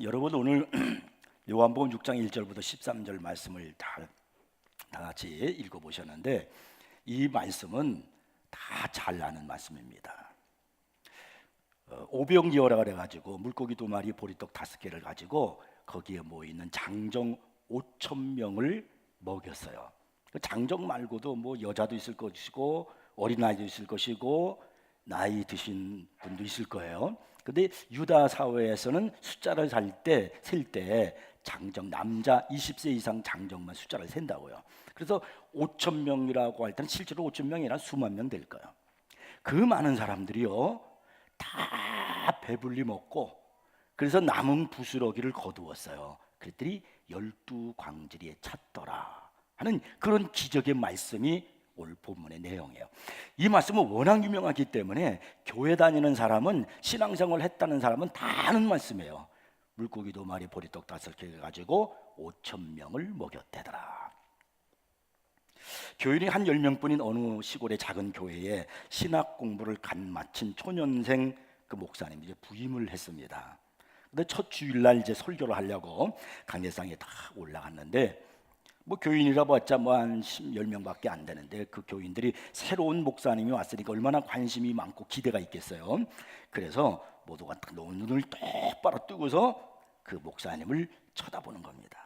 여러분 오늘 요한복음 6장 1절부터 13절 말씀을 다 같이 읽어보셨는데 이 말씀은 다 잘 아는 말씀입니다. 오병이어라 그래가지고 물고기 2마리 보리떡 5개를 가지고 거기에 모이는 장정 5,000명을 먹였어요. 장정 말고도 뭐 여자도 있을 것이고 어린아이도 있을 것이고 나이 드신 분도 있을 거예요. 근데 유다 사회에서는 숫자를 셀 때 장정 남자 20세 이상 장정만 숫자를 센다고요. 그래서 5,000명이라고 할 때는 실제로 5,000명이 아니라 수만 명 될 거예요. 그 많은 사람들이요 다 배불리 먹고 그래서 남은 부스러기를 거두었어요. 그랬더니 12광주리에 찼더라 하는 그런 기적의 말씀이 오늘 본문의 내용이에요. 이 말씀은 워낙 유명하기 때문에 교회 다니는 사람은 신앙생활을 했다는 사람은 다 아는 말씀이에요. 물고기 2마리 보리떡 5개 가지고 5,000명을 먹였대더라. 교인이 한 10명뿐인 어느 시골의 작은 교회에 신학 공부를 간 마친 초년생 그 목사님이 이제 부임을 했습니다. 근데 첫 주일날 이제 설교를 하려고 강례상에 다 올라갔는데 뭐 교인이라 봤자 뭐 한 10명밖에 안 되는데 그 교인들이 새로운 목사님이 왔으니까 얼마나 관심이 많고 기대가 있겠어요. 그래서 모두가 눈을 똑바로 뜨고서 그 목사님을 쳐다보는 겁니다.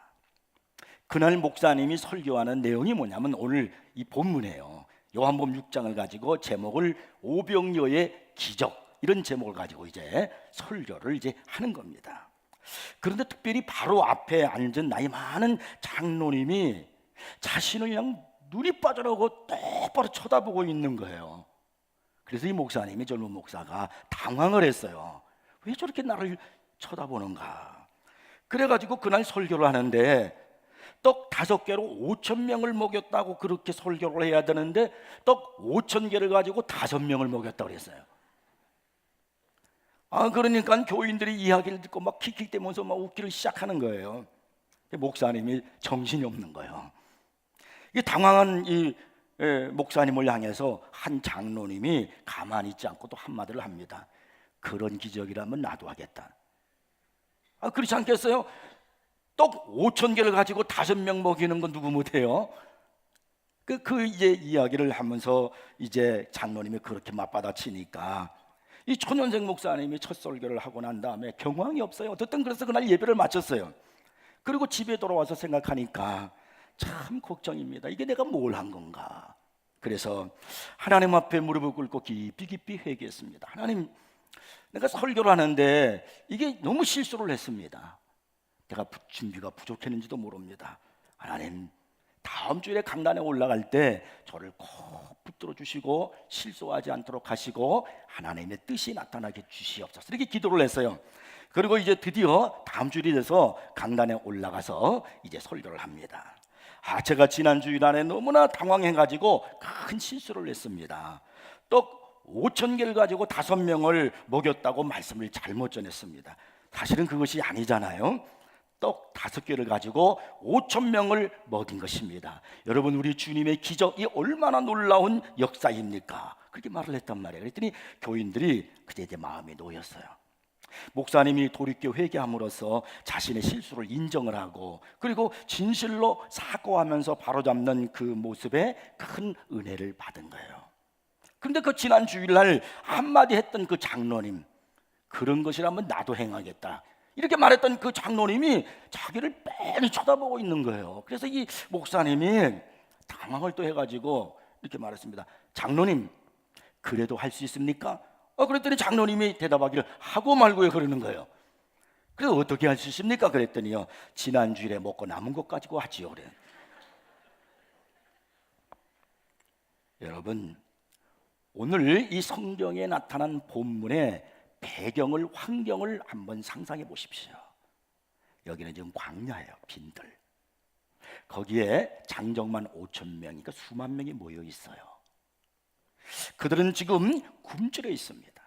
그날 목사님이 설교하는 내용이 뭐냐면 오늘 이 본문이에요. 요한복음 6장을 가지고 제목을 오병이어의 기적 이런 제목을 가지고 이제 설교를 이제 하는 겁니다. 그런데 특별히 바로 앞에 앉은 나이 많은 장로님이 자신을 그냥 눈이 빠져라고 똑바로 쳐다보고 있는 거예요. 그래서 이 목사님이 젊은 목사가 당황을 했어요. 왜 저렇게 나를 쳐다보는가? 그래가지고 그날 설교를 하는데 떡 5개로 5,000명을 먹였다고 그렇게 설교를 해야 되는데 떡 5,000개를 가지고 5명을 먹였다고 그랬어요. 그러니까 교인들이 이야기를 듣고 막 킥킥대면서 막 웃기를 시작하는 거예요. 목사님이 정신이 없는 거예요. 이 당황한 이 목사님을 향해서 한 장로님이 가만히 있지 않고 또 한마디를 합니다. 그런 기적이라면 나도 하겠다. 그렇지 않겠어요? 떡 5,000개를 가지고 5명 먹이는 건 누구 못해요? 그 이제 이야기를 하면서 이제 장로님이 그렇게 맞받아치니까 이 초년생 목사님이 첫 설교를 하고 난 다음에 경황이 없어요. 어쨌든 그래서 그날 예배를 마쳤어요. 그리고 집에 돌아와서 생각하니까 참 걱정입니다. 이게 내가 뭘 한 건가? 그래서 하나님 앞에 무릎을 꿇고 깊이 회개했습니다. 하나님, 내가 설교를 하는데 이게 너무 실수를 했습니다. 내가 준비가 부족했는지도 모릅니다. 하나님, 다음 주일에 강단에 올라갈 때 저를 꼭 붙들어 주시고 실수하지 않도록 하시고 하나님의 뜻이 나타나게 주시옵소서. 이렇게 기도를 했어요. 그리고 이제 드디어 다음 주일이 돼서 강단에 올라가서 이제 설교를 합니다. 제가 지난 주일 안에 너무나 당황해가지고 큰 실수를 했습니다. 떡 5,000개를 가지고 5명을 먹였다고 말씀을 잘못 전했습니다. 사실은 그것이 아니잖아요. 떡 5개를 가지고 5,000명을 먹인 것입니다. 여러분, 우리 주님의 기적이 얼마나 놀라운 역사입니까? 그렇게 말을 했단 말이에요. 그랬더니 교인들이 그때 이제 마음이 놓였어요. 목사님이 돌이켜 회개함으로써 자신의 실수를 인정을 하고 그리고 진실로 사과하면서 바로잡는 그 모습에 큰 은혜를 받은 거예요. 그런데 그 지난 주일날 한마디 했던 그 장로님, 그런 것이라면 나도 행하겠다 이렇게 말했던 그 장로님이 자기를 빤히 쳐다보고 있는 거예요. 그래서 이 목사님이 당황을 또 해가지고 이렇게 말했습니다. 장로님, 그래도 할 수 있습니까? 그랬더니 장로님이 대답하기를 하고 말고요 그러는 거예요. 그래서 어떻게 할 수 있습니까? 그랬더니요, 지난주일에 먹고 남은 것 가지고 하지요 그래. 여러분, 오늘 이 성경에 나타난 본문의 배경을, 환경을 한번 상상해 보십시오. 여기는 지금 광야예요. 빈들. 거기에 장정만 5,000명이니까 수만 명이 모여 있어요. 그들은 지금 굶주려 있습니다.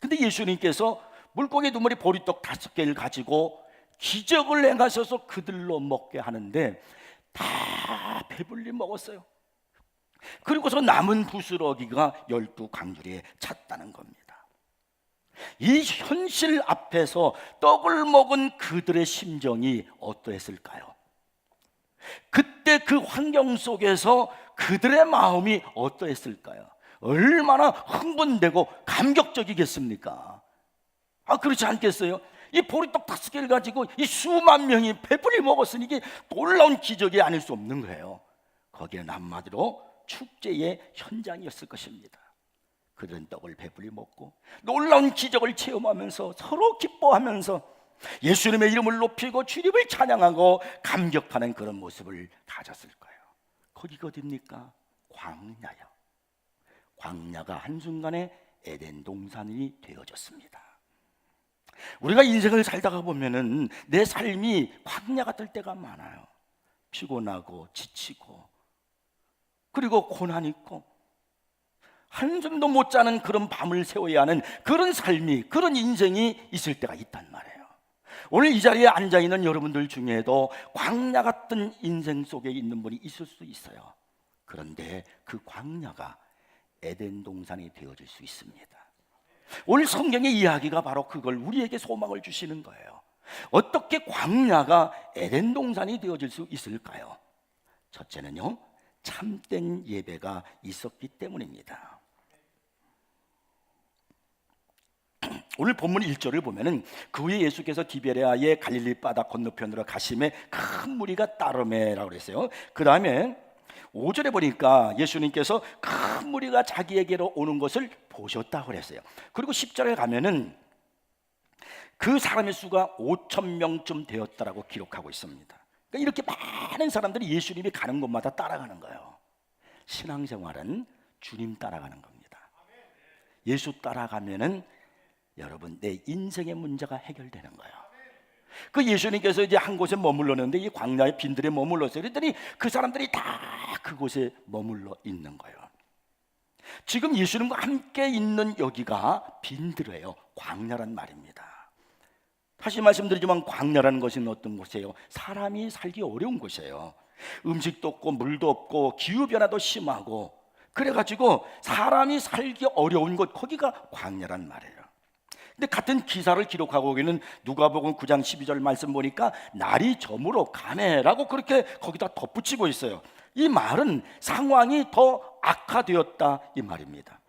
근데 예수님께서 물고기 2마리 보리떡 5개를 가지고 기적을 행하셔서 그들로 먹게 하는데 다 배불리 먹었어요. 그리고서 남은 부스러기가 12광주리에 찼다는 겁니다. 이 현실 앞에서 떡을 먹은 그들의 심정이 어떠했을까요? 그때 그 환경 속에서 그들의 마음이 어떠했을까요? 얼마나 흥분되고 감격적이겠습니까? 그렇지 않겠어요? 이 보리떡 5개를 가지고 이 수만 명이 배불리 먹었으니 이게 놀라운 기적이 아닐 수 없는 거예요. 거기는 한마디로 축제의 현장이었을 것입니다. 그들은 떡을 배불리 먹고 놀라운 기적을 체험하면서 서로 기뻐하면서 예수님의 이름을 높이고 주님을 찬양하고 감격하는 그런 모습을 가졌을 거예요. 거기가 어딥니까? 광야요. 광야가 한순간에 에덴 동산이 되어졌습니다. 우리가 인생을 살다가 보면은 내 삶이 광야 같을 때가 많아요. 피곤하고 지치고 그리고 고난 있고 한숨도 못 자는 그런 밤을 새워야 하는 그런 삶이, 그런 인생이 있을 때가 있단 말이에요. 오늘 이 자리에 앉아있는 여러분들 중에도 광야 같은 인생 속에 있는 분이 있을 수 있어요. 그런데 그 광야가 에덴 동산이 되어질 수 있습니다. 오늘 성경의 이야기가 바로 그걸 우리에게 소망을 주시는 거예요. 어떻게 광야가 에덴 동산이 되어질 수 있을까요? 첫째는요, 참된 예배가 있었기 때문입니다. 오늘 본문 1절을 보면은 그 후에 예수께서 디베레아의 갈릴리 바다 건너편으로 가심에 큰 무리가 따르매라고 그랬어요. 그 다음에 5절에 보니까 예수님께서 큰 무리가 자기에게로 오는 것을 보셨다고 그랬어요. 그리고 10절에 가면은 그 사람의 수가 5,000명쯤 되었다라고 기록하고 있습니다. 그러니까 이렇게 많은 사람들이 예수님이 가는 곳마다 따라가는 거예요. 신앙생활은 주님 따라가는 겁니다. 예수 따라가면은 여러분 내 인생의 문제가 해결되는 거예요. 그 예수님께서 이제 한 곳에 머물렀는데 이 광야의 빈들에 머물렀어요. 그랬더니 그 사람들이 다 그곳에 머물러 있는 거예요. 지금 예수님과 함께 있는 여기가 빈들이에요. 광야란 말입니다. 다시 말씀드리지만 광야라는 것은 어떤 곳이에요? 사람이 살기 어려운 곳이에요. 음식도 없고 물도 없고 기후변화도 심하고 그래가지고 사람이 살기 어려운 곳, 거기가 광야란 말이에요. 근데 같은 기사를 기록하고 있는 누가복음 9장 12절 말씀 보니까 날이 저물어 가네라고 그렇게 거기다 덧붙이고 있어요. 이 말은 상황이 더 악화되었다 이 말입니다.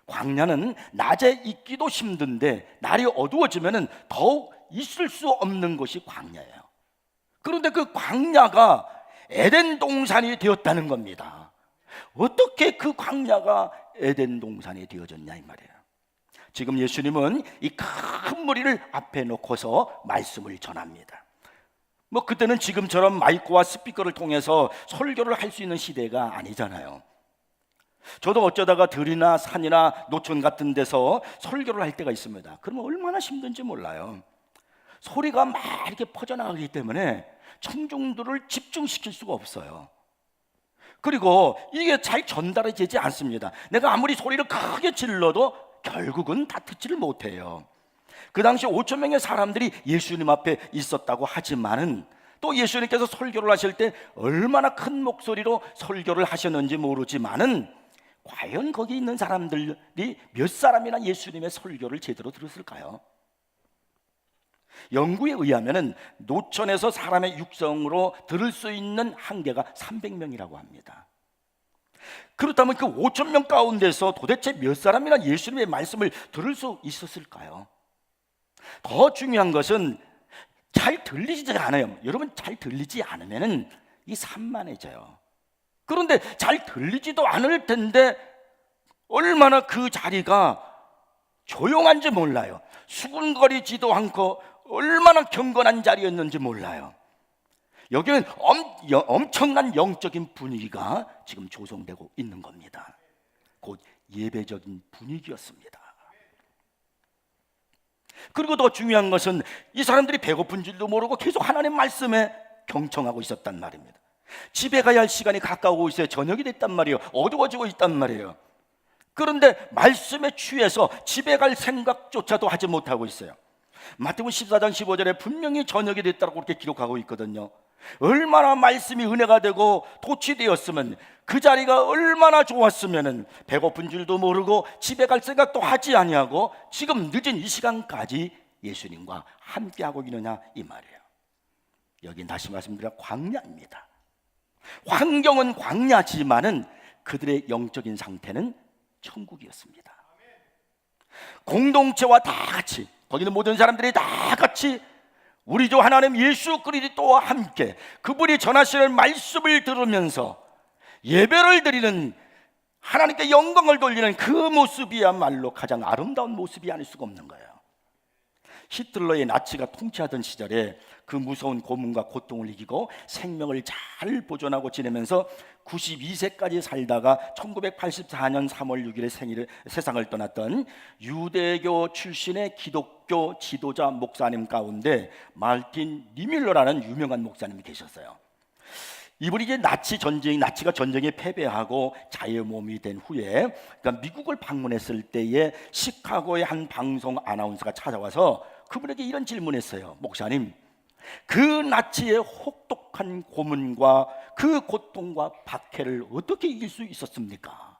광야는 낮에 있기도 힘든데 날이 어두워지면은 더욱 있을 수 없는 것이 광야예요. 그런데 그 광야가 에덴 동산이 되었다는 겁니다. 어떻게 그 광야가 에덴 동산이 되어졌냐 이 말이에요. 지금 예수님은 이 큰 무리를 앞에 놓고서 말씀을 전합니다. 그때는 지금처럼 마이크와 스피커를 통해서 설교를 할 수 있는 시대가 아니잖아요. 저도 어쩌다가 들이나 산이나 노천 같은 데서 설교를 할 때가 있습니다. 그러면 얼마나 힘든지 몰라요. 소리가 막 이렇게 퍼져나가기 때문에 청중들을 집중시킬 수가 없어요. 그리고 이게 잘 전달이 되지 않습니다. 내가 아무리 소리를 크게 질러도 결국은 다 듣지를 못해요. 그 당시 5,000명의 사람들이 예수님 앞에 있었다고 하지만은 또 예수님께서 설교를 하실 때 얼마나 큰 목소리로 설교를 하셨는지 모르지만은 과연 거기 있는 사람들이 몇 사람이나 예수님의 설교를 제대로 들었을까요? 연구에 의하면은 노천에서 사람의 육성으로 들을 수 있는 한계가 300명이라고 합니다. 그렇다면 그 5,000명 가운데서 도대체 몇 사람이나 예수님의 말씀을 들을 수 있었을까요? 더 중요한 것은 잘 들리지 않아요. 여러분 잘 들리지 않으면은 이 산만해져요. 그런데 잘 들리지도 않을 텐데 얼마나 그 자리가 조용한지 몰라요. 수군거리지도 않고 얼마나 경건한 자리였는지 몰라요. 여기는 엄청난 영적인 분위기가 지금 조성되고 있는 겁니다. 곧 예배적인 분위기였습니다. 그리고 더 중요한 것은 이 사람들이 배고픈 줄도 모르고 계속 하나님 말씀에 경청하고 있었단 말입니다. 집에 가야 할 시간이 가까우고 있어요. 저녁이 됐단 말이에요. 어두워지고 있단 말이에요. 그런데 말씀에 취해서 집에 갈 생각조차도 하지 못하고 있어요. 마태복음 14장 15절에 분명히 저녁이 됐다고 그렇게 기록하고 있거든요. 얼마나 말씀이 은혜가 되고 도취되었으면, 그 자리가 얼마나 좋았으면 배고픈 줄도 모르고 집에 갈 생각도 하지 아니하고 지금 늦은 이 시간까지 예수님과 함께하고 있느냐 이 말이에요. 여기 다시 말씀드려 광야입니다. 환경은 광야지만은 그들의 영적인 상태는 천국이었습니다. 공동체와 다 같이, 거기는 모든 사람들이 다 같이 우리 주 하나님 예수 그리스도와 함께 그분이 전하시는 말씀을 들으면서 예배를 드리는, 하나님께 영광을 돌리는 그 모습이야말로 가장 아름다운 모습이 아닐 수가 없는 거예요. 히틀러의 나치가 통치하던 시절에 그 무서운 고문과 고통을 이기고 생명을 잘 보존하고 지내면서 92세까지 살다가 1984년 3월 6일에 세상을 떠났던 유대교 출신의 기독교 지도자 목사님 가운데 말틴 니밀러라는 유명한 목사님이 계셨어요. 이분이 이제 나치가 전쟁에 패배하고 자유몸이 된 후에, 그러니까 미국을 방문했을 때에 시카고의 한 방송 아나운서가 찾아와서 그분에게 이런 질문했어요. 목사님, 그 나치의 혹독한 고문과 그 고통과 박해를 어떻게 이길 수 있었습니까?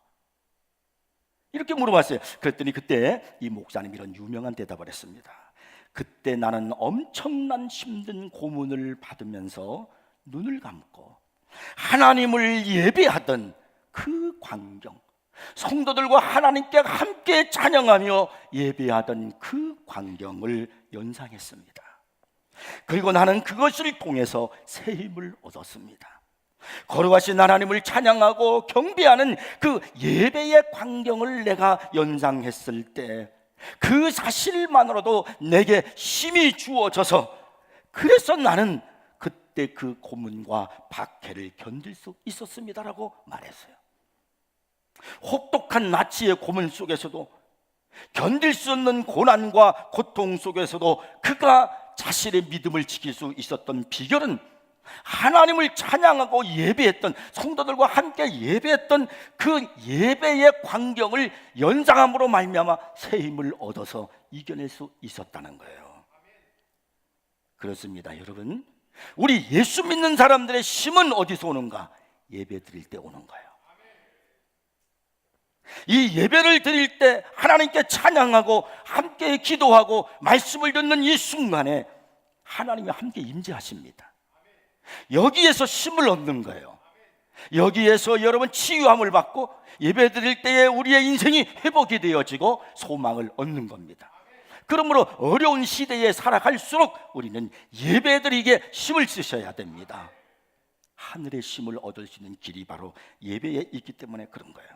이렇게 물어봤어요. 그랬더니 그때 이 목사님이 이런 유명한 대답을 했습니다. 그때 나는 엄청난 힘든 고문을 받으면서 눈을 감고 하나님을 예배하던 그 광경, 성도들과 하나님께 함께 찬양하며 예배하던 그 광경을 연상했습니다. 그리고 나는 그것을 통해서 새 힘을 얻었습니다. 거룩하신 하나님을 찬양하고 경배하는 그 예배의 광경을 내가 연상했을 때 그 사실만으로도 내게 힘이 주어져서, 그래서 나는 그때 그 고문과 박해를 견딜 수 있었습니다라고 말했어요. 혹독한 나치의 고문 속에서도, 견딜 수 없는 고난과 고통 속에서도 그가 자신의 믿음을 지킬 수 있었던 비결은 하나님을 찬양하고 예배했던, 성도들과 함께 예배했던 그 예배의 광경을 연상함으로 말미암아 새 힘을 얻어서 이겨낼 수 있었다는 거예요. 그렇습니다, 여러분. 우리 예수 믿는 사람들의 힘은 어디서 오는가? 예배 드릴 때 오는 거예요. 이 예배를 드릴 때 하나님께 찬양하고 함께 기도하고 말씀을 듣는 이 순간에 하나님이 함께 임재하십니다. 여기에서 힘을 얻는 거예요. 여기에서 여러분 치유함을 받고 예배 드릴 때에 우리의 인생이 회복이 되어지고 소망을 얻는 겁니다. 그러므로 어려운 시대에 살아갈수록 우리는 예배드리기에 힘을 쓰셔야 됩니다. 하늘의 힘을 얻을 수 있는 길이 바로 예배에 있기 때문에 그런 거예요.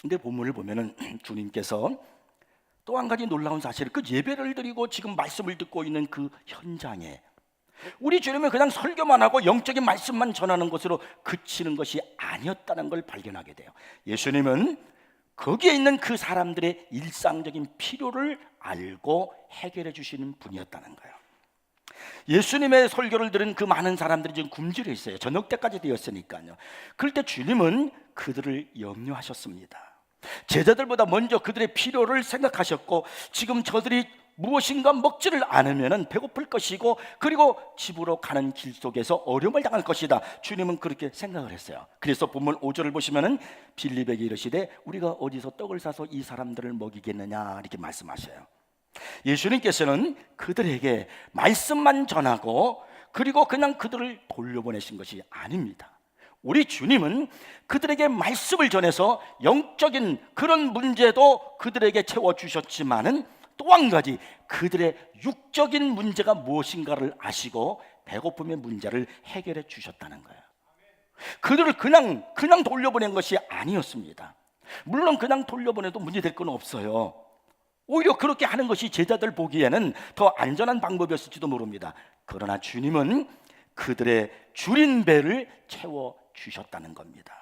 근데 본문을 보면은 주님께서 또 한 가지 놀라운 사실, 그 예배를 드리고 지금 말씀을 듣고 있는 그 현장에 우리 주님은 그냥 설교만 하고 영적인 말씀만 전하는 것으로 그치는 것이 아니었다는 걸 발견하게 돼요. 예수님은 거기에 있는 그 사람들의 일상적인 필요를 알고 해결해 주시는 분이었다는 거예요. 예수님의 설교를 들은 그 많은 사람들이 지금 굶주려 있어요. 저녁 때까지 되었으니까요. 그럴 때 주님은 그들을 염려하셨습니다. 제자들보다 먼저 그들의 필요를 생각하셨고, 지금 저들이 무엇인가 먹지를 않으면 배고플 것이고, 그리고 집으로 가는 길 속에서 어려움을 당할 것이다. 주님은 그렇게 생각을 했어요. 그래서 본문 5절을 보시면은 빌립에게 이르시되 우리가 어디서 떡을 사서 이 사람들을 먹이겠느냐 이렇게 말씀하셔요. 예수님께서는 그들에게 말씀만 전하고 그리고 그냥 그들을 돌려보내신 것이 아닙니다. 우리 주님은 그들에게 말씀을 전해서 영적인 그런 문제도 그들에게 채워주셨지만은 또 한 가지 그들의 육적인 문제가 무엇인가를 아시고 배고픔의 문제를 해결해 주셨다는 거예요. 그들을 그냥 돌려보낸 것이 아니었습니다. 물론 그냥 돌려보내도 문제될 건 없어요. 오히려 그렇게 하는 것이 제자들 보기에는 더 안전한 방법이었을지도 모릅니다. 그러나 주님은 그들의 줄인 배를 채워주셨다는 겁니다.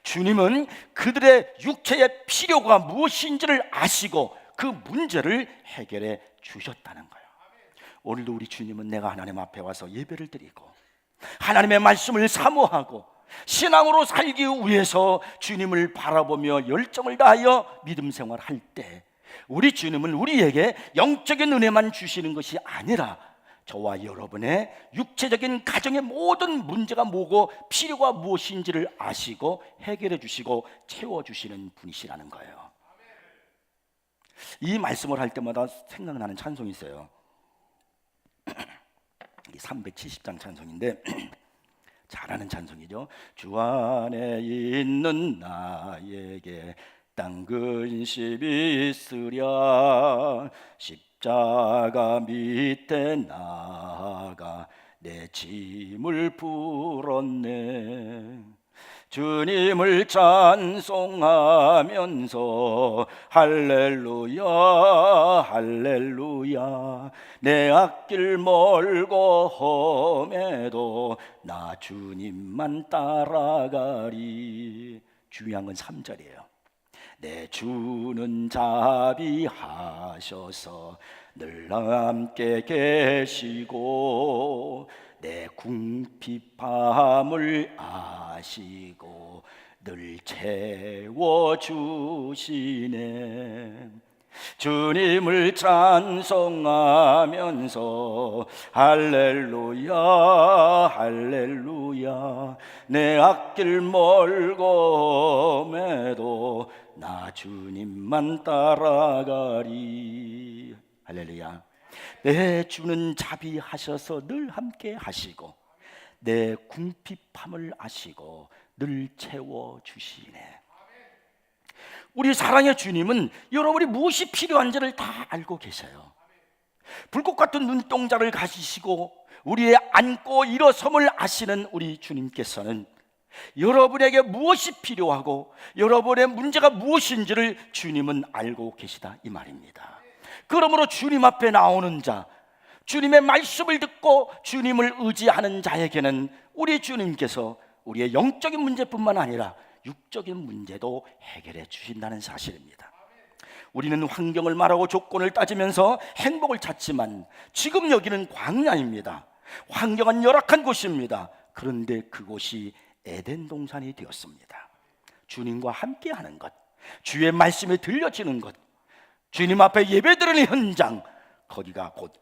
주님은 그들의 육체의 필요가 무엇인지를 아시고 그 문제를 해결해 주셨다는 거예요. 오늘도 우리 주님은 내가 하나님 앞에 와서 예배를 드리고 하나님의 말씀을 사모하고 신앙으로 살기 위해서 주님을 바라보며 열정을 다하여 믿음 생활할 때 우리 주님은 우리에게 영적인 은혜만 주시는 것이 아니라 저와 여러분의 육체적인 가정의 모든 문제가 뭐고 필요가 무엇인지를 아시고 해결해 주시고 채워주시는 분이시라는 거예요. 이 말씀을 할 때마다 생각나는 찬송이 있어요. 370장 찬송인데 잘하는 찬송이죠. 주 안에 있는 나에게 땅 근심이 있으랴 십자가 밑에 나아가 내 짐을 풀었네. 주님을 찬송하면서 할렐루야 할렐루야 내 앞길 멀고 험해도 나 주님만 따라가리. 중요한 건 3절이에요. 내 주는 자비하셔서 늘 함께 계시고 내 궁핍함을 아시고 늘 채워주시네. 주님을 찬송하면서 할렐루야 할렐루야 내 앞길 멀고 험해도 나 주님만 따라가리. 할렐루야. 내 주는 자비하셔서 늘 함께 하시고 내 궁핍함을 아시고 늘 채워주시네. 우리 사랑의 주님은 여러분이 무엇이 필요한지를 다 알고 계셔요. 불꽃 같은 눈동자를 가지시고 우리의 앉고 일어섬을 아시는 우리 주님께서는 여러분에게 무엇이 필요하고 여러분의 문제가 무엇인지를 주님은 알고 계시다 이 말입니다. 그러므로 주님 앞에 나오는 자, 주님의 말씀을 듣고 주님을 의지하는 자에게는 우리 주님께서 우리의 영적인 문제뿐만 아니라 육적인 문제도 해결해 주신다는 사실입니다. 우리는 환경을 말하고 조건을 따지면서 행복을 찾지만 지금 여기는 광야입니다. 환경은 열악한 곳입니다. 그런데 그곳이 에덴 동산이 되었습니다. 주님과 함께하는 것, 주의 말씀이 들려지는 것, 주님 앞에 예배드리는 현장, 거기가 곧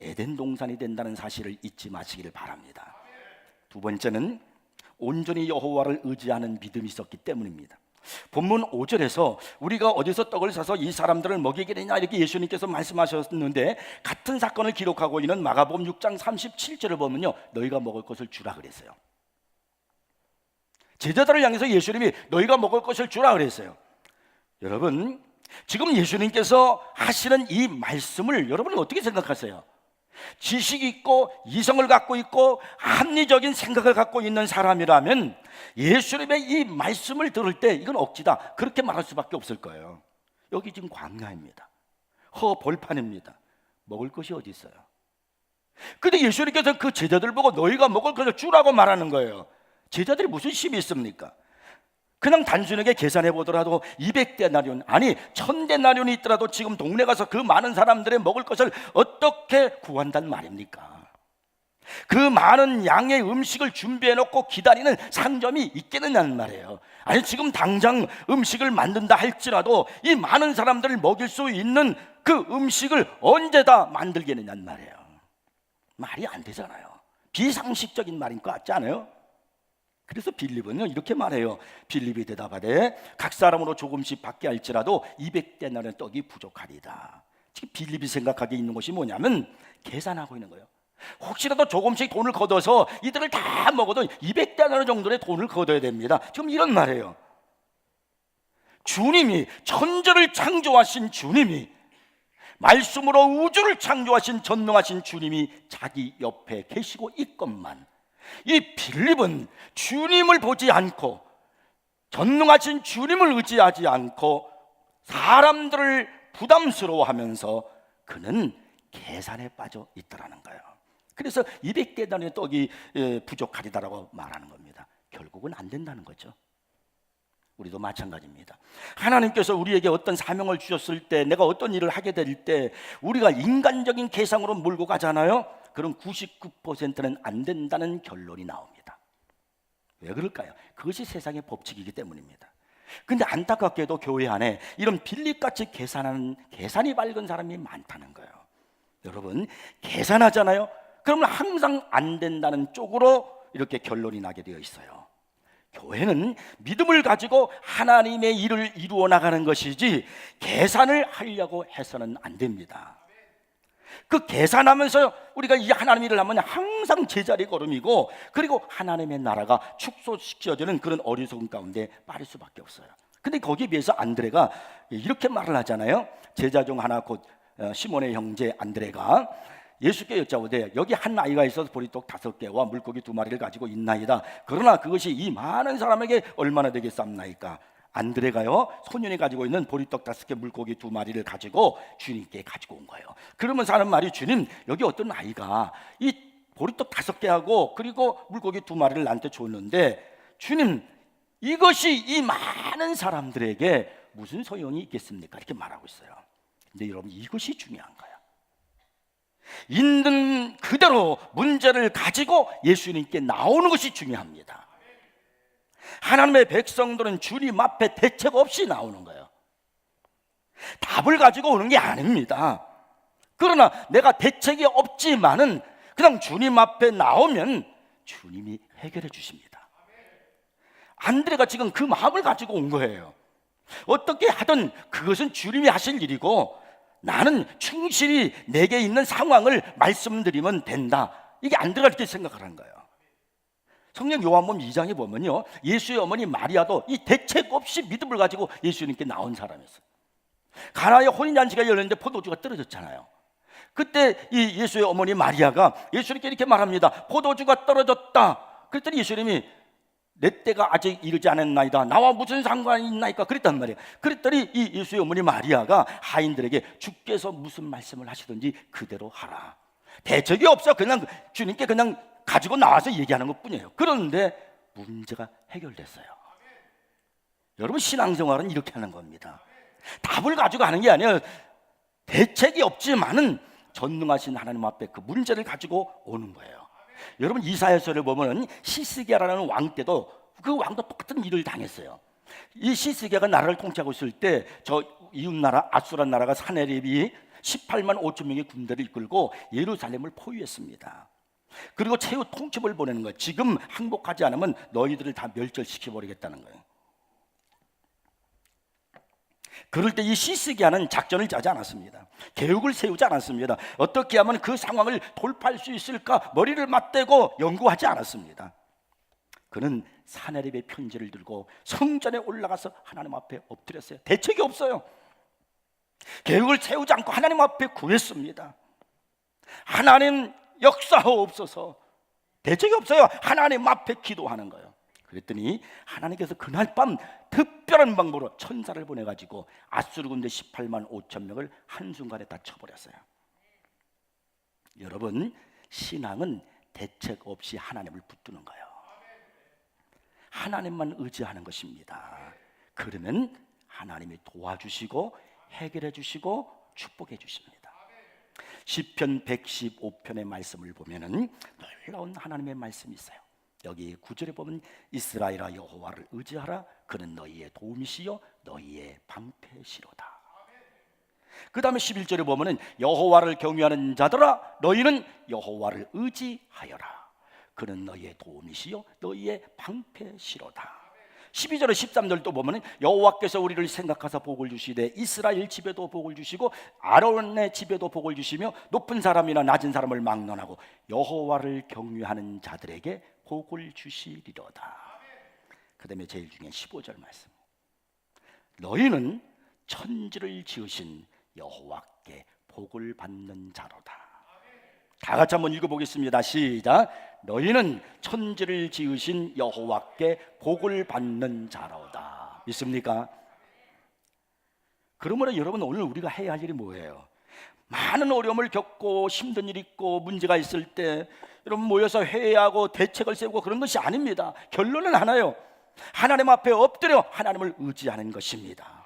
에덴 동산이 된다는 사실을 잊지 마시기를 바랍니다. 두 번째는 온전히 여호와를 의지하는 믿음이 있었기 때문입니다. 본문 5절에서 우리가 어디서 떡을 사서 이 사람들을 먹이겠느냐 이렇게 예수님께서 말씀하셨는데 같은 사건을 기록하고 있는 마가복음 6장 37절을 보면요, 너희가 먹을 것을 주라 그랬어요. 제자들을 향해서 예수님이 너희가 먹을 것을 주라 그랬어요. 여러분, 지금 예수님께서 하시는 이 말씀을 여러분은 어떻게 생각하세요? 지식이 있고 이성을 갖고 있고 합리적인 생각을 갖고 있는 사람이라면 예수님의 이 말씀을 들을 때 이건 억지다 그렇게 말할 수밖에 없을 거예요. 여기 지금 광야입니다. 벌판입니다. 먹을 것이 어디 있어요? 근데 예수님께서 그 제자들 보고 너희가 먹을 것을 주라고 말하는 거예요. 제자들이 무슨 힘이 있습니까? 그냥 단순하게 계산해 보더라도 200데나리온 아니 1000데나리온이 있더라도 지금 동네 가서 그 많은 사람들의 먹을 것을 어떻게 구한단 말입니까? 그 많은 양의 음식을 준비해 놓고 기다리는 상점이 있겠느냐는 말이에요. 아니 지금 당장 음식을 만든다 할지라도 이 많은 사람들을 먹일 수 있는 그 음식을 언제 다 만들겠느냐는 말이에요. 말이 안 되잖아요. 비상식적인 말인 것 같지 않아요? 그래서 빌립은요 이렇게 말해요. 빌립이 대답하되 각 사람으로 조금씩 받게 할지라도 200데나리온 떡이 부족하리다. 지금 빌립이 생각하게 있는 것이 뭐냐면 계산하고 있는 거예요. 혹시라도 조금씩 돈을 걷어서 이들을 다 먹어도 200데나리온 정도의 돈을 걷어야 됩니다. 지금 이런 말이에요. 주님이 천지를 창조하신 주님이 말씀으로 우주를 창조하신 전능하신 주님이 자기 옆에 계시고 있건만 이 빌립은 주님을 보지 않고 전능하신 주님을 의지하지 않고 사람들을 부담스러워하면서 그는 계산에 빠져 있더라는 거예요. 그래서 200데나리온 떡이 부족하리다라고 말하는 겁니다. 결국은 안 된다는 거죠. 우리도 마찬가지입니다. 하나님께서 우리에게 어떤 사명을 주셨을 때 내가 어떤 일을 하게 될 때 우리가 인간적인 계산으로 몰고 가잖아요. 그럼 99%는 안 된다는 결론이 나옵니다. 왜 그럴까요? 그것이 세상의 법칙이기 때문입니다. 근데 안타깝게도 교회 안에 이런 빌립같이 계산이 밝은 사람이 많다는 거예요. 여러분 계산하잖아요. 그러면 항상 안 된다는 쪽으로 이렇게 결론이 나게 되어 있어요. 교회는 믿음을 가지고 하나님의 일을 이루어 나가는 것이지 계산을 하려고 해서는 안 됩니다. 그 계산하면서 우리가 이 하나님 일을 하면 항상 제자리 걸음이고, 그리고 하나님의 나라가 축소시켜지는 그런 어리석음 가운데 빠질 수밖에 없어요. 근데 거기에 비해서 안드레가 이렇게 말을 하잖아요. 제자 중 하나 곧 시몬의 형제 안드레가 예수께 여짜오되 여기 한 아이가 있어서 보리떡 5개와 물고기 2마리를 가지고 있나이다. 그러나 그것이 이 많은 사람에게 얼마나 되겠사옵나이까? 안드레가요, 소년이 가지고 있는 보리떡 5개 물고기 2마리를 가지고 주님께 가지고 온 거예요. 그러면서 하는 말이, 주님, 여기 어떤 아이가 이 보리떡 5개하고 그리고 물고기 2마리를 나한테 줬는데, 주님, 이것이 이 많은 사람들에게 무슨 소용이 있겠습니까? 이렇게 말하고 있어요. 근데 여러분, 이것이 중요한 거예요. 있는 그대로 문제를 가지고 예수님께 나오는 것이 중요합니다. 하나님의 백성들은 주님 앞에 대책 없이 나오는 거예요. 답을 가지고 오는 게 아닙니다. 그러나 내가 대책이 없지만은 그냥 주님 앞에 나오면 주님이 해결해 주십니다. 안드레가 지금 그 마음을 가지고 온 거예요. 어떻게 하든 그것은 주님이 하실 일이고 나는 충실히 내게 있는 상황을 말씀드리면 된다. 이게 안드레가 이렇게 생각을 한 거예요. 성경 요한복음 2장에 보면요, 예수의 어머니 마리아도 이 대책 없이 믿음을 가지고 예수님께 나온 사람이었어요. 가나의 혼인잔치가 열렸는데 포도주가 떨어졌잖아요. 그때 이 예수의 어머니 마리아가 예수님께 이렇게 말합니다. 포도주가 떨어졌다. 그랬더니 예수님이 내 때가 아직 이르지 않았나이다. 나와 무슨 상관이 있나이까? 그랬단 말이에요. 그랬더니 이 예수의 어머니 마리아가 하인들에게 주께서 무슨 말씀을 하시든지 그대로 하라. 대책이 없어. 그냥 주님께 그냥 가지고 나와서 얘기하는 것뿐이에요. 그런데 문제가 해결됐어요. 여러분, 신앙생활은 이렇게 하는 겁니다. 답을 가지고 하는 게 아니에요. 대책이 없지만은 전능하신 하나님 앞에 그 문제를 가지고 오는 거예요. 여러분, 이사야서를 보면은 시스기야라는 왕 때도 그 왕도 똑같은 일을 당했어요. 이 시스기야가 나라를 통치하고 있을 때 저 이웃나라 아수란 나라가 사네립이 18만 5천 명의 군대를 이끌고 예루살렘을 포위했습니다. 그리고 최후 통첩을 보내는 거예요. 지금 항복하지 않으면 너희들을 다 멸절시켜버리겠다는 거예요. 그럴 때 이 시스기야는 작전을 짜지 않았습니다. 계획을 세우지 않았습니다. 어떻게 하면 그 상황을 돌파할 수 있을까 머리를 맞대고 연구하지 않았습니다. 그는 사네립의 편지를 들고 성전에 올라가서 하나님 앞에 엎드렸어요. 대책이 없어요. 계획을 세우지 않고 하나님 앞에 구했습니다. 하나님 역사하옵소서. 대책이 없어요. 하나님 앞에 기도하는 거예요. 그랬더니 하나님께서 그날 밤 특별한 방법으로 천사를 보내가지고 아수르 군대 18만 5천 명을 한순간에 다 쳐버렸어요. 여러분, 신앙은 대책 없이 하나님을 붙드는 거예요. 하나님만 의지하는 것입니다. 그러면 하나님이 도와주시고 해결해 주시고 축복해 주십니다. 시편 115편의 말씀을 보면은 놀라운 하나님의 말씀이 있어요. 여기 9절에 보면 이스라엘아 여호와를 의지하라. 그는 너희의 도움이시요 너희의 방패시로다. 그 다음에 11절에 보면은 여호와를 경외하는 자들아 너희는 여호와를 의지하여라. 그는 너희의 도움이시요 너희의 방패시로다. 12절에 13절도 보면은 여호와께서 우리를 생각하사 복을 주시되 이스라엘 집에도 복을 주시고 아론의 집에도 복을 주시며 높은 사람이나 낮은 사람을 막론하고 여호와를 경외하는 자들에게 복을 주시리로다. 그 다음에 제일 중요한 15절 말씀. 너희는 천지를 지으신 여호와께 복을 받는 자로다. 다 같이 한번 읽어보겠습니다. 시작. 너희는 천지를 지으신 여호와께 복을 받는 자로다. 믿습니까? 그러므로 여러분, 오늘 우리가 해야 할 일이 뭐예요? 많은 어려움을 겪고 힘든 일이 있고 문제가 있을 때 여러분 모여서 회의하고 대책을 세우고 그런 것이 아닙니다. 결론은 하나요. 하나님 앞에 엎드려 하나님을 의지하는 것입니다.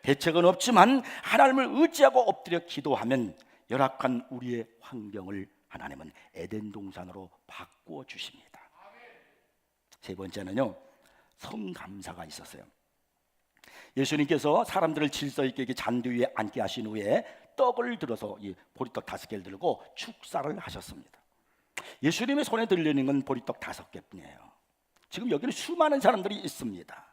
대책은 없지만 하나님을 의지하고 엎드려 기도하면 열악한 우리의 환경을 하나님은 에덴 동산으로 바꾸어 주십니다. 세 번째는요, 성감사가 있었어요. 예수님께서 사람들을 질서 있게 잔디 위에 앉게 하신 후에 떡을 들어서 이 보리떡 5개를 들고 축사를 하셨습니다. 예수님의 손에 들려있는 건 보리떡 5개뿐이에요. 지금 여기는 수많은 사람들이 있습니다.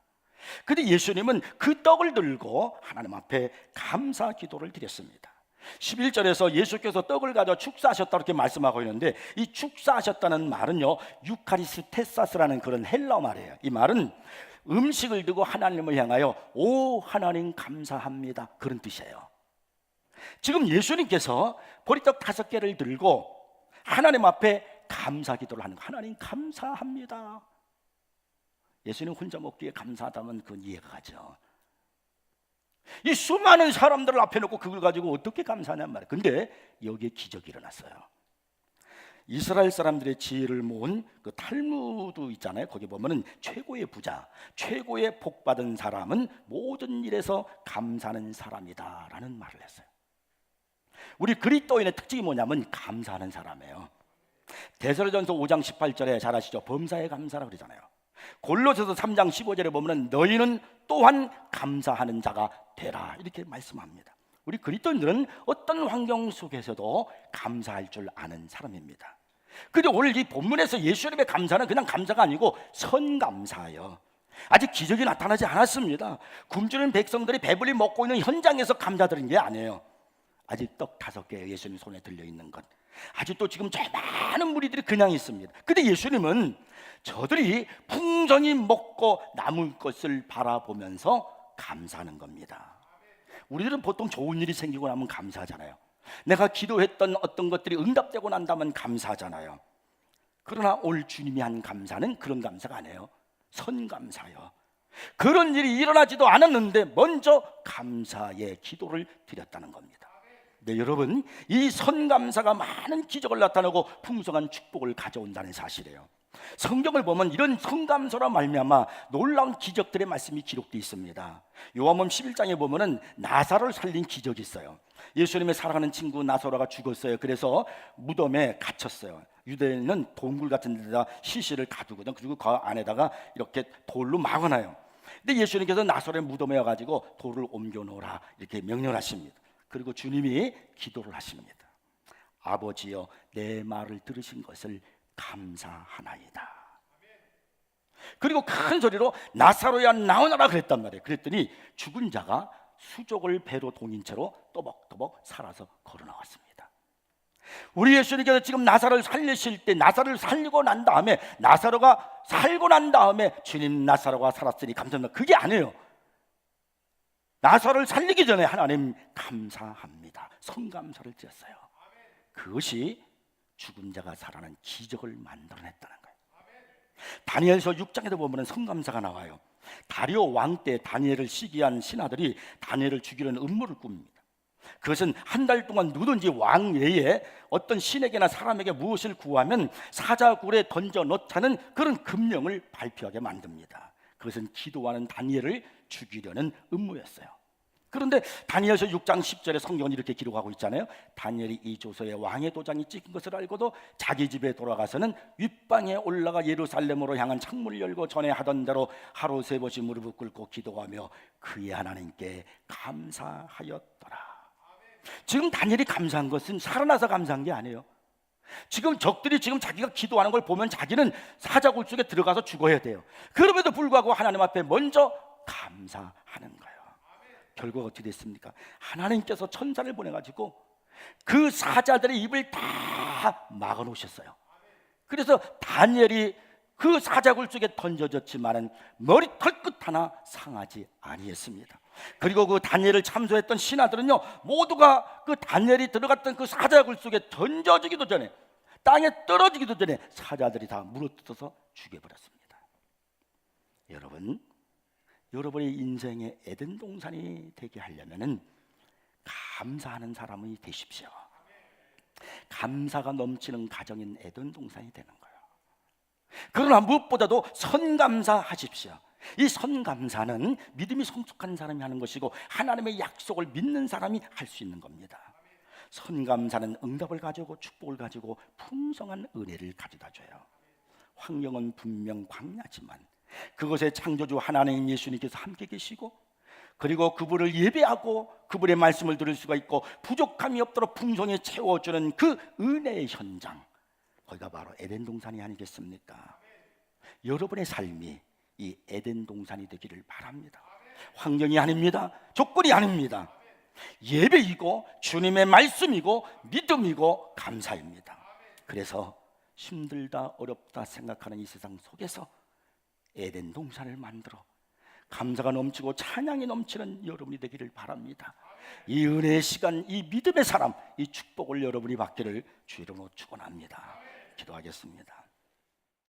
근데 예수님은 그 떡을 들고 하나님 앞에 감사 기도를 드렸습니다. 11절에서 예수께서 떡을 가져 축사하셨다 이렇게 말씀하고 있는데, 이 축사하셨다는 말은요, 유카리스테사스라는 그런 헬라어 말이에요. 이 말은 음식을 두고 하나님을 향하여 오 하나님 감사합니다, 그런 뜻이에요. 지금 예수님께서 보리떡 5개를 들고 하나님 앞에 감사 기도를 하는 거예요. 하나님 감사합니다. 예수님 혼자 먹기에 감사하다면 그건 이해가 가죠. 이 수많은 사람들을 앞에 놓고 그걸 가지고 어떻게 감사하냔 말이에요. 근데 여기에 기적이 일어났어요. 이스라엘 사람들의 지혜를 모은 그 탈무드 있잖아요. 거기 보면은 최고의 부자, 최고의 복 받은 사람은 모든 일에서 감사하는 사람이다 라는 말을 했어요. 우리 그리스도인의 특징이 뭐냐면 감사하는 사람이에요. 데살로니가전서 5장 18절에 잘 아시죠? 범사에 감사라 그러잖아요. 골로새서 3장 15절에 보면 너희는 또한 감사하는 자가 되라 이렇게 말씀합니다. 우리 그리스도인들은 어떤 환경 속에서도 감사할 줄 아는 사람입니다. 그런데 오늘 이 본문에서 예수님의 감사는 그냥 감사가 아니고 선감사예요. 아직 기적이 나타나지 않았습니다. 굶주린 백성들이 배불리 먹고 있는 현장에서 감사드린 게 아니에요. 아직 떡 5개 예수님 손에 들려있는 것, 아직도 지금 저 많은 무리들이 그냥 있습니다. 근데 예수님은 저들이 풍성히 먹고 남은 것을 바라보면서 감사하는 겁니다. 우리들은 보통 좋은 일이 생기고 나면 감사하잖아요. 내가 기도했던 어떤 것들이 응답되고 난다면 감사하잖아요. 그러나 오늘 주님이 한 감사는 그런 감사가 아니에요. 선감사요. 그런 일이 일어나지도 않았는데 먼저 감사의 기도를 드렸다는 겁니다. 네, 여러분, 이 선감사가 많은 기적을 나타내고 풍성한 축복을 가져온다는 사실이에요. 성경을 보면 이런 선감사로 말미암아 놀라운 기적들의 말씀이 기록되어 있습니다. 요한복음 11장에 보면은 나사로를 살린 기적이 있어요. 예수님의 사랑하는 친구 나사로가 죽었어요. 그래서 무덤에 갇혔어요. 유대인은 동굴 같은 데다 시신을 가두거든. 그리고 그 안에다가 이렇게 돌로 막아놔요. 근데 예수님께서 나사로의 무덤에 와가지고 돌을 옮겨 놓으라 이렇게 명령하십니다. 그리고 주님이 기도를 하십니다. 아버지여, 내 말을 들으신 것을 감사하나이다. 그리고 큰 소리로 나사로야 나오너라 그랬단 말이에요. 그랬더니 죽은 자가 수족을 배로 동인 채로 또박또박 살아서 걸어 나왔습니다. 우리 예수님께서 지금 나사로를 살리실 때, 나사로를 살리고 난 다음에, 나사로가 살고 난 다음에 주님 나사로가 살았으니 감사합니다, 그게 아니에요. 나사로를 살리기 전에 하나님 감사합니다, 성감사를 드렸어요. 그것이 죽은 자가 살아난 기적을 만들어냈다는 거예요. 다니엘서 6장에도 보면 성감사가 나와요. 다리오 왕 때 다니엘을 시기한 신하들이 다니엘을 죽이려는 음모를 꿉니다. 그것은 한 달 동안 누구든지 왕 외에 어떤 신에게나 사람에게 무엇을 구하면 사자굴에 던져 넣자는 그런 금령을 발표하게 만듭니다. 그것은 기도하는 다니엘을 죽이려는 음모였어요. 그런데 다니엘서 6장 10절에 성경은 이렇게 기록하고 있잖아요. 다니엘이 이 조서에 왕의 도장이 찍힌 것을 알고도 자기 집에 돌아가서는 윗방에 올라가 예루살렘으로 향한 창문을 열고 전에 하던 대로 하루 3번씩 무릎을 꿇고 기도하며 그의 하나님께 감사하였더라. 지금 다니엘이 감사한 것은 살아나서 감사한 게 아니에요. 지금 적들이 지금 자기가 기도하는 걸 보면 자기는 사자굴 속에 들어가서 죽어야 돼요. 그럼에도 불구하고 하나님 앞에 먼저 감사하는 거예요. 결과가 어떻게 됐습니까? 하나님께서 천사를 보내가지고 그 사자들의 입을 다 막아놓으셨어요. 그래서 다니엘이 그 사자굴 속에 던져졌지만은 머리털 끝 하나 상하지 아니했습니다. 그리고 그 다니엘을 참소했던 신하들은요, 모두가 그 다니엘이 들어갔던 그 사자굴 속에 던져지기도 전에, 땅에 떨어지기도 전에 사자들이 다 물어뜯어서 죽여버렸습니다. 여러분의 인생의 에덴 동산이 되게 하려면은 감사하는 사람이 되십시오. 감사가 넘치는 가정인 에덴 동산이 되는 거예요. 그러나 무엇보다도 선감사하십시오. 이 선감사는 믿음이 성숙한 사람이 하는 것이고 하나님의 약속을 믿는 사람이 할 수 있는 겁니다. 선감사는 응답을 가지고 축복을 가지고 풍성한 은혜를 가져다 줘요. 환경은 분명 광야지만 그것에 창조주 하나님 예수님께서 함께 계시고, 그리고 그분을 예배하고 그분의 말씀을 들을 수가 있고 부족함이 없도록 풍성히 채워주는 그 은혜의 현장, 거기가 바로 에덴 동산이 아니겠습니까? 여러분의 삶이 이 에덴 동산이 되기를 바랍니다. 환경이 아닙니다. 조건이 아닙니다. 예배이고 주님의 말씀이고 믿음이고 감사입니다. 그래서 힘들다 어렵다 생각하는 이 세상 속에서 에덴 동산을 만들어 감사가 넘치고 찬양이 넘치는 여러분이 되기를 바랍니다. 이 은혜의 시간, 이 믿음의 사람, 이 축복을 여러분이 받기를 주 이름으로 축원합니다. 기도하겠습니다.